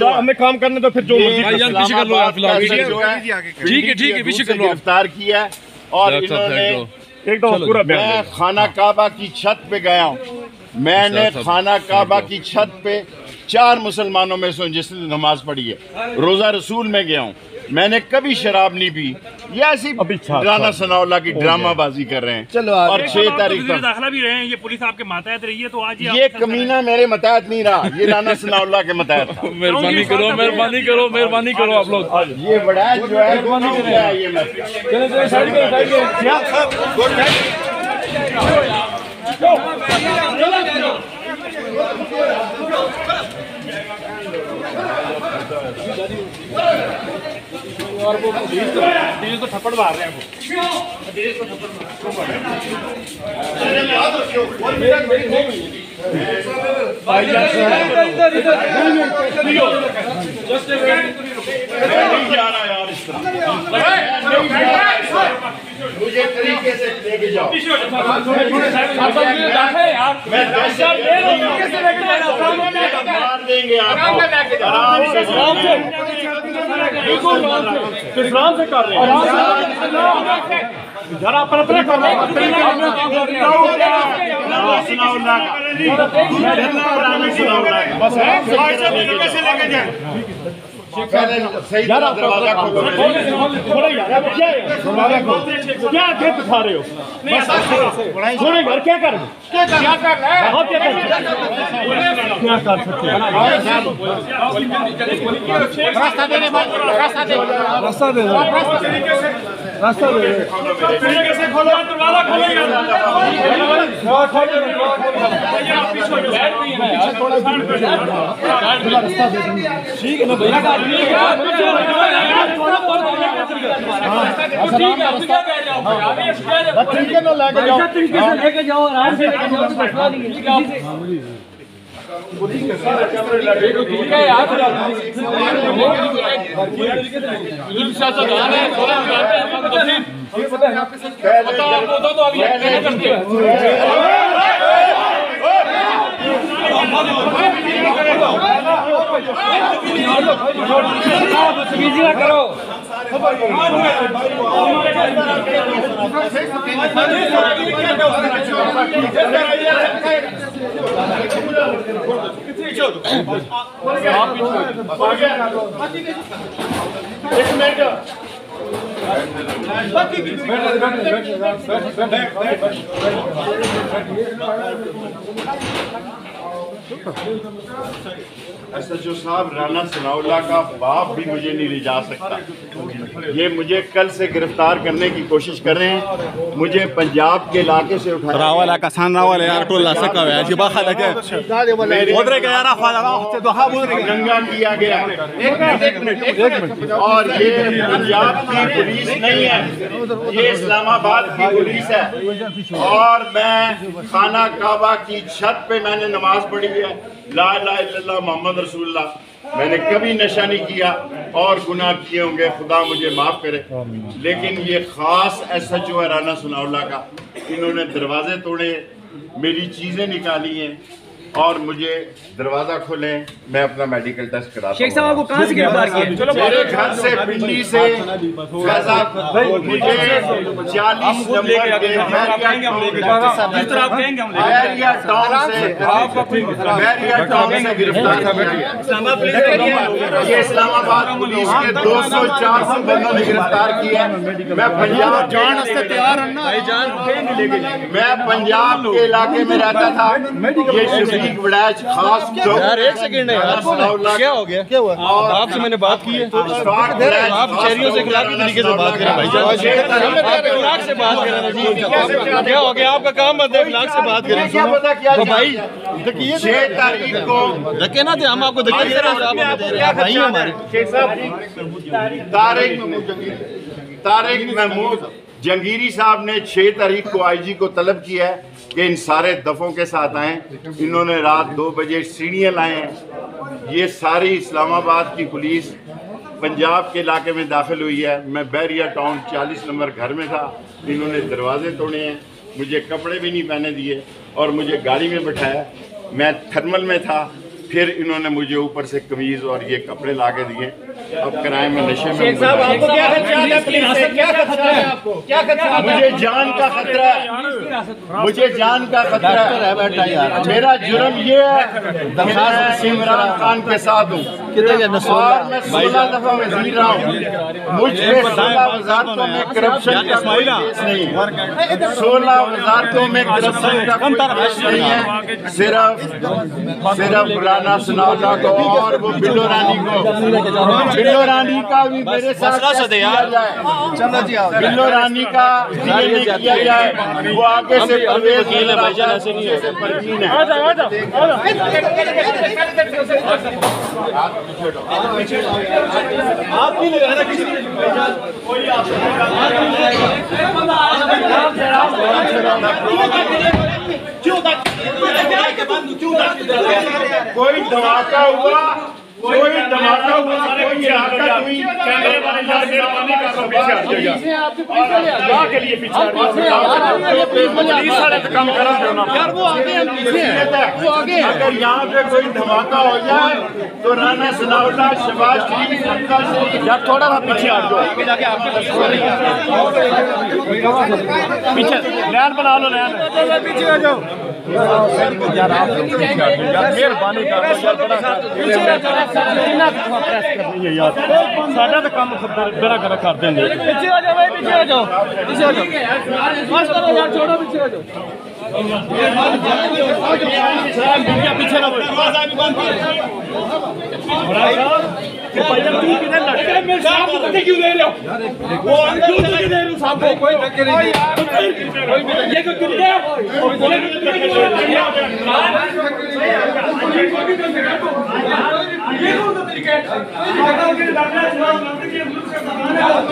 हमें काम करने तो फिर जो गिरफ्तार किया और इन्होंने मैं खाना काबा की छत पे गया हूँ। मैंने खाना काबा की छत पे 4 मुसलमानों में से जिसने नमाज पढ़ी है, रोजा रसूल में गया हूँ। मैंने कभी शराब नहीं पी। ये ऐसी राना सनाउल्लाह की ड्रामाबाजी कर रहे हैं। चलो और 6 तारीख तक दाखिला भी रहे हैं, ये पुलिस आपके मातहत रही है, तो आज ये कमीना मेरे मतहत नहीं रहा, ये राना सनाउल्लाह के मतहत था। मेहरबानी करो, मेहरबानी करो, मेहरबानी करो आप लोग। ये बड़ा जो है ये तो थप्पड़ मार रहे हैं मुझे तरीके से लेके जाओ। मार देंगे आपको आराम से कर रहे हैं। जरा पर सही दरवाजा क्या खा रहे हो? छोड़े घर क्या कर क्या कर सकते हैं? रास्ता दे कैसे खोलो? दरवाजा खोलेगा ठीक है ना भैया का आदमी लेके जाओ आराम से लेके जाओ। करो SHO साहब, राना सनाउल्लाह का बाप भी मुझे नहीं ले जा सकता। ये मुझे कल से गिरफ्तार करने की कोशिश कर रहे हैं। मुझे पंजाब के इलाके से उठाया दंगा किया गया और ये पंजाब की पुलिस नहीं है, ये इस्लामाबाद की पुलिस है। और मैं खाना काबा की छत पे मैंने नमाज पढ़ी है, ला इलाहा इल्लल्लाह मोहम्मद रसूलुल्लाह। मैंने कभी नशा नहीं किया और गुनाह किए होंगे, खुदा मुझे माफ़ करे। लेकिन ये ख़ास SHO है राना सनाउल्लाह का, इन्होंने दरवाजे तोड़े, मेरी चीज़ें निकाली हैं और मुझे दरवाजा खोले, मैं अपना मेडिकल टेस्ट कराता हूं। शेख साहब को कहां से गिरफ्तार किया? मेरे घर से, पिंडी से, मुझे 40 नंबर के बैरिया टाउन से गिरफ्तार किया। ये इस्लामाबाद पुलिस के 200-400 बंदों ने गिरफ्तार किया। मैं पंजाब जान से तैयार हूं ना, मैं पंजाब के इलाके में रहता था। ये खास यार, एक सेकंड है यार, क्या हो गया? क्या हुआ? आपसे मैंने बात की है, आप शहरियों से अखलाकी तरीके से बात करें भाईजान, अखलाक से बात करें ना जी। क्या हो गया? आपका काम बंद है, अखलाक से बात करें। क्या पता क्या तो भाई 6 तारीख को धक्के ना थे, हम आपको धक्के दे रहे हैं भाई हमारे। तारिक महमूद जंगीरी साहब ने 6 तारीख को IG को तलब किया है कि इन सारे दफ़ों के साथ आएँ। इन्होंने रात 2 बजे सीढ़ियाँ लाए हैं। ये सारी इस्लामाबाद की पुलिस पंजाब के इलाके में दाखिल हुई है। मैं बैरिया टाउन 40 नंबर घर में था, इन्होंने दरवाजे तोड़े हैं, मुझे कपड़े भी नहीं पहने दिए और मुझे गाड़ी में बैठाया। मैं थर्मल में था, फिर इन्होंने मुझे ऊपर से कमीज और ये कपड़े ला के दिए। अब किराए में नशे में मुझे जान का खतरा है, मुझे जान का खतरा है बेटा यार। मेरा जुर्म ये है मैं इमरान खान के साथ हूँ और मैं 16 दफा वज़ीर रहा हूँ। मुझ पे 16 वज़ारतों में करप्शन का कोई केस नहीं है, 16 वज़ारतों में करप्शन का कोई केस नहीं है। सिर्फ राना सनाउल्लाह को और वो बिल्लो रानी को, बिल्लो रानी का भी मेरे साथ किया जाए, बिल्लो रानी का नहीं किया जाए। वो आगे से परवेज है। आप नहीं लगाना किसी कोई धमाका हुआ, कोई धमाका हुआ, कोई हरकत हुई, कैमरे वाले मेहरबानी कर दो पीछे हट जाइए अल्लाह के लिए पीछे हट जाओ। कम करा दो ना यार, वो आगे हैं, पीछे हैं, वो आगे हैं। अगर यहाँ पे कोई धमाका हो जाए तो राना सनाउल्लाह, शहबाज शरीफ, यार थोड़ा सा पीछे हट जाओ, आगे जाके आपके पीछे लैन बना लो, लैन पीछे आ जाओ यार। आप मेहरबानी कर यार, साढ़ा तो काम बेरा कर देंगे। पीछे आ जाओ भाई, पीछे आ जाओ, पीछे आ जाओ, बस करो यार, छोड़ो, पीछे आ जाओ। पीछे ना मेरे साहब को पता क्यों दे रहे हो? वो क्यों दे रहे हो साहब को? कोई धक्के नहीं, ये क्यों दे रहे हो?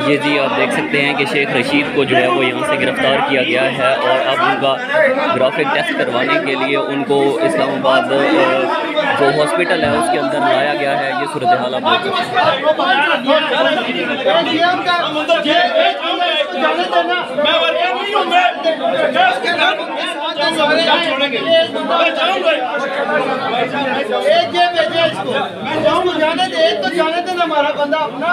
ये जी आप देख सकते हैं कि शेख रशीद को जो है वो यहाँ से गिरफ्तार किया गया है और अब उनका ग्राफिक टेस्ट करवाने के लिए उनको इस्लामाबाद जो हॉस्पिटल है उसके अंदर लाया गया है। ये सूरत हाल आप देख सकते हैं। हमारा बंदा अपना